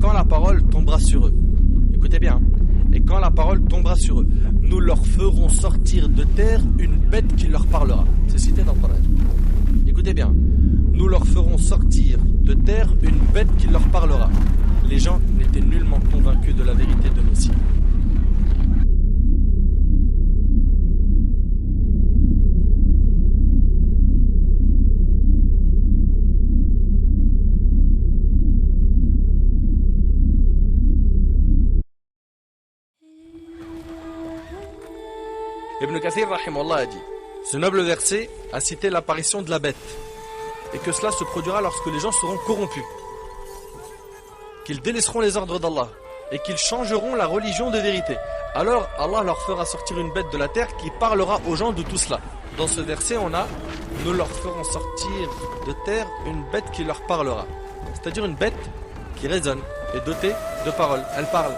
quand la parole tombera sur eux, écoutez bien, et quand la parole tombera sur eux, nous leur ferons sortir de terre une bête qui leur parlera. C'est cité dans le Coran. Écoutez bien, nous leur ferons sortir de terre une bête qui leur parlera. Les gens n'étaient nullement convaincus de la vérité de nos signes. Ibn Kathir rahimahullah a dit, ce noble verset a cité l'apparition de la bête et que cela se produira lorsque les gens seront corrompus, qu'ils délaisseront les ordres d'Allah et qu'ils changeront la religion de vérité. Alors Allah leur fera sortir une bête de la terre qui parlera aux gens de tout cela. Dans ce verset on a, nous leur ferons sortir de terre une bête qui leur parlera, c'est-à-dire une bête qui raisonne et dotée de paroles, elle parle.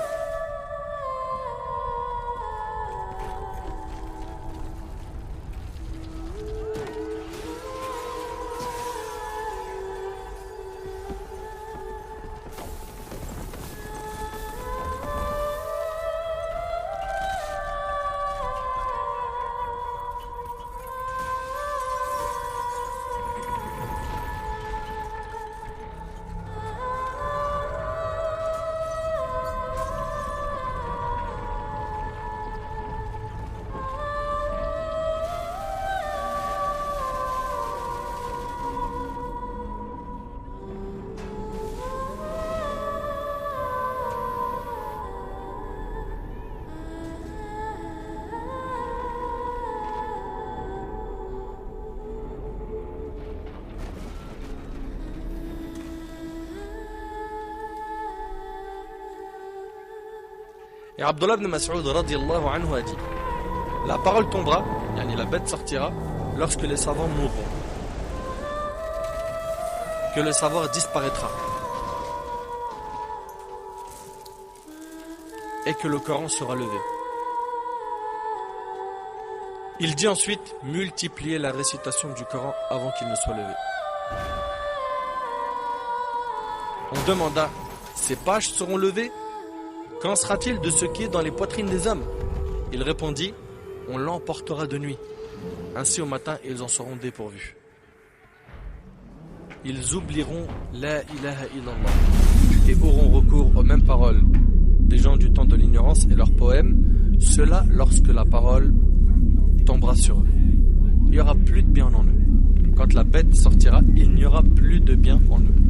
Et Abdullah ibn Mas'ud radiyallahu anhu a dit, la parole tombera, yani la bête sortira, lorsque les savants mourront, que le savoir disparaîtra et que le Coran sera levé. Il dit ensuite, multipliez la récitation du Coran avant qu'il ne soit levé. On demanda, ces pages seront levées? Qu'en sera-t-il de ce qui est dans les poitrines des hommes? Il répondit, on l'emportera de nuit. Ainsi au matin, ils en seront dépourvus. Ils oublieront la ilaha illallah et auront recours aux mêmes paroles des gens du temps de l'ignorance et leurs poèmes, cela lorsque la parole tombera sur eux. Il n'y aura plus de bien en eux. Quand la bête sortira, il n'y aura plus de bien en eux.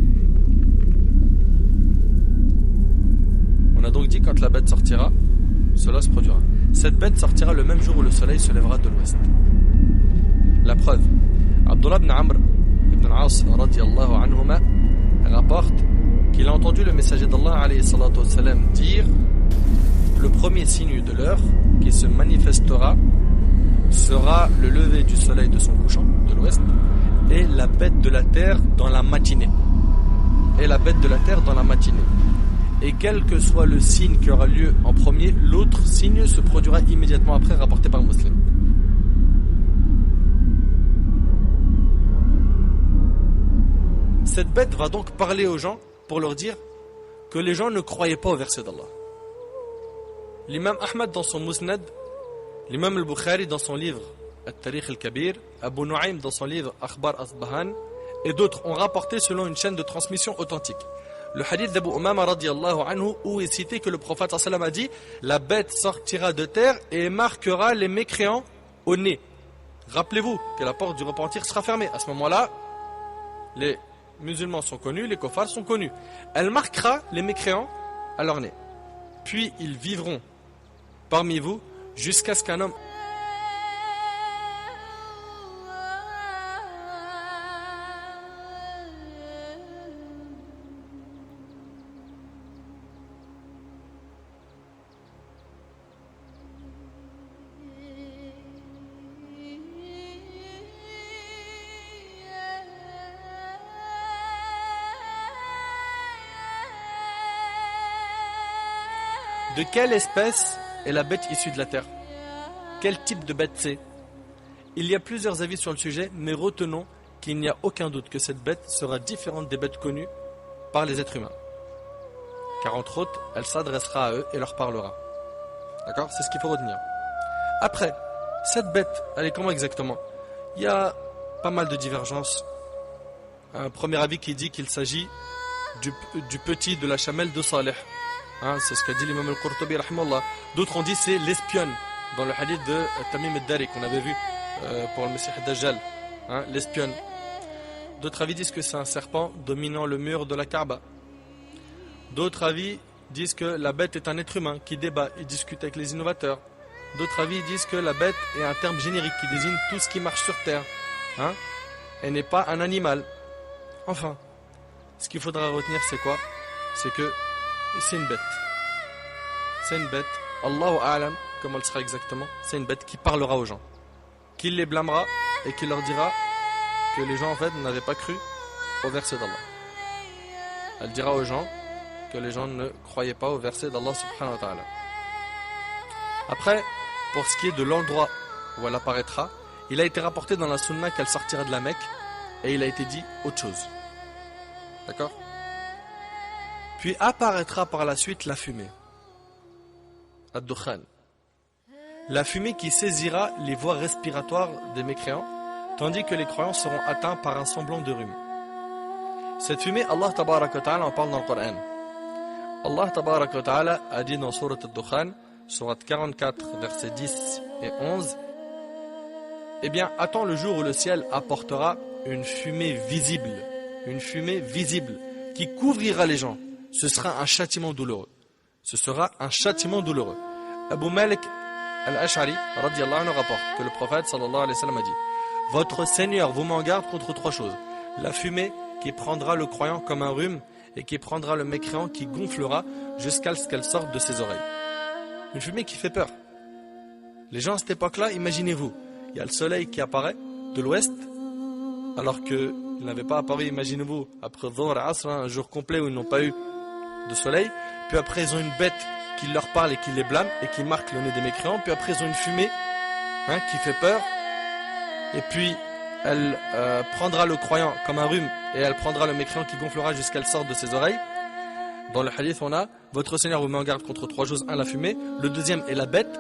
On a donc dit quand la bête sortira, cela se produira. Cette bête sortira le même jour où le soleil se lèvera de l'ouest. La preuve, Abdullah ibn Amr ibn al-As radiyallahu anhuma rapporte qu'il a entendu le messager d'Allah alayhi salatu wassalam dire, le premier signe de l'heure qui se manifestera sera le lever du soleil de son couchant de l'ouest et la bête de la terre dans la matinée. Et la bête de la terre dans la matinée. Et quel que soit le signe qui aura lieu en premier, l'autre signe se produira immédiatement après, rapporté par Muslim. Cette bête va donc parler aux gens pour leur dire que les gens ne croyaient pas au verset d'Allah. L'imam Ahmad dans son Musnad, l'imam al-Bukhari dans son livre At-Tarikh al-Kabir, Abu Nu'aym dans son livre Akhbar Asbahan et d'autres ont rapporté selon une chaîne de transmission authentique le hadith d'Abu Umama radiyallahu anhu où est cité que le prophète sallam a dit, la bête sortira de terre et marquera les mécréants au nez. Rappelez-vous que la porte du repentir sera fermée. À ce moment-là, les musulmans sont connus, les kofars sont connus. Elle marquera les mécréants à leur nez. Puis ils vivront parmi vous jusqu'à ce qu'un homme De quelle espèce est la bête issue de la terre? Quel type de bête c'est? Il y a plusieurs avis sur le sujet, mais retenons qu'il n'y a aucun doute que cette bête sera différente des bêtes connues par les êtres humains. car entre autres, elle s'adressera à eux et leur parlera. D'accord? C'est ce qu'il faut retenir. Après, cette bête, elle est comment exactement? Il y a pas mal de divergences. Un premier avis qui dit qu'il s'agit du petit de la chamelle de Saleh. Hein, c'est ce qu'a dit l'imam al-Qurtubi rahimahullah. D'autres ont dit c'est l'espionne dans le hadith de Tamim al-Dari qu'on avait vu pour le Messie Dajjal, hein, l'espionne. D'autres avis disent que c'est un serpent dominant le mur de la Kaaba. D'autres avis disent que la bête est un être humain qui débat et discute avec les innovateurs. D'autres avis disent que la bête est un terme générique qui désigne tout ce qui marche sur terre, hein. Elle n'est pas un animal. Enfin, ce qu'il faudra retenir c'est quoi? C'est que c'est une bête. C'est une bête. Allahu a'lam, comment elle sera exactement. C'est une bête qui parlera aux gens, qui les blâmera et qui leur dira que les gens en fait n'avaient pas cru au verset d'Allah. Elle dira aux gens que les gens ne croyaient pas au verset d'Allah subhanahu wa ta'ala. Après, pour ce qui est de l'endroit où elle apparaîtra, il a été rapporté dans la sunna qu'elle sortira de la Mecque et il a été dit autre chose. D'accord? Puis apparaîtra par la suite la fumée. Ad-Dukhan. La fumée qui saisira les voies respiratoires des mécréants, tandis que les croyants seront atteints par un semblant de rhume. Cette fumée, Allah tabaraka wa ta'ala en parle dans le Coran. Allah tabaraka wa ta'ala a dit dans Surat Ad-Dukhan, Surat 44, versets 10 et 11, eh bien, attends le jour où le ciel apportera une fumée visible qui couvrira les gens. Ce sera un châtiment douloureux. Ce sera un châtiment douloureux. Abu Malik al-Ash'ari radiyallahu anhu rapporte que le prophète sallallahu alayhi wa sallam a dit: votre Seigneur vous met en garde contre trois choses. La fumée qui prendra le croyant comme un rhume et qui prendra le mécréant qui gonflera jusqu'à ce qu'elle sorte de ses oreilles. Une fumée qui fait peur. Les gens à cette époque-là, imaginez-vous, il y a le soleil qui apparaît de l'ouest, alors qu'il n'avait pas apparu, imaginez-vous, après Dhuhr et Asr, un jour complet où ils n'ont pas eu de soleil. Puis après, ils ont une bête qui leur parle et qui les blâme et qui marque le nez des mécréants. Puis après, ils ont une fumée qui fait peur. Et puis, elle prendra le croyant comme un rhume et elle prendra le mécréant qui gonflera jusqu'à ce qu'elle sorte de ses oreilles. Dans le hadith, on a: votre Seigneur vous met en garde contre trois choses. Un, la fumée. Le deuxième est la bête.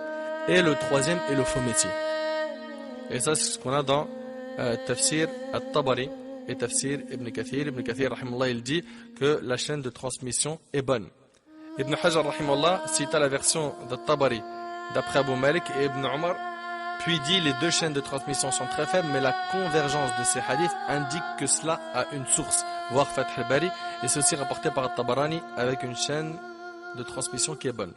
Et le troisième est le faux métier. Et ça, c'est ce qu'on a dans Tafsir al-Tabari et Tafsir Ibn Kathir. Ibn Kathir, rahimahullah, il dit que la chaîne de transmission est bonne. Ibn Hajar, rahimahullah, cita la version de Tabari d'après Abu Malik et Ibn Omar, puis dit les deux chaînes de transmission sont très faibles, mais la convergence de ces hadiths indique que cela a une source, voire Fath al-Bari, et c'est aussi rapporté par Al-Tabarani avec une chaîne de transmission qui est bonne.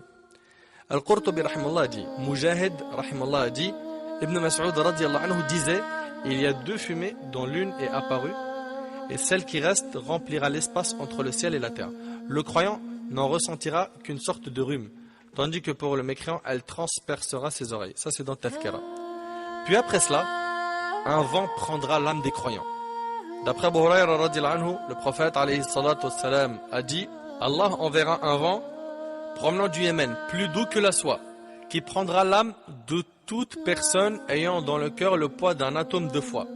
Al-Qurtubi, rahimahullah, dit, Mujahid, rahimahullah, a dit, Ibn Mas'ud, radiyallahu anhu, disait: il y a deux fumées dont l'une est apparue, et celle qui reste remplira l'espace entre le ciel et la terre. Le croyant n'en ressentira qu'une sorte de rhume, tandis que pour le mécréant, elle transpercera ses oreilles. Ça, c'est dans Tafkira. Puis après cela, un vent prendra l'âme des croyants. D'après Abu Hurayra, radiyallahu anhu, le prophète, alayhi salatu wassalam, a dit: Allah enverra un vent provenant du Yémen, plus doux que la soie, qui prendra l'âme de toute personne ayant dans le cœur le poids d'un atome de foi.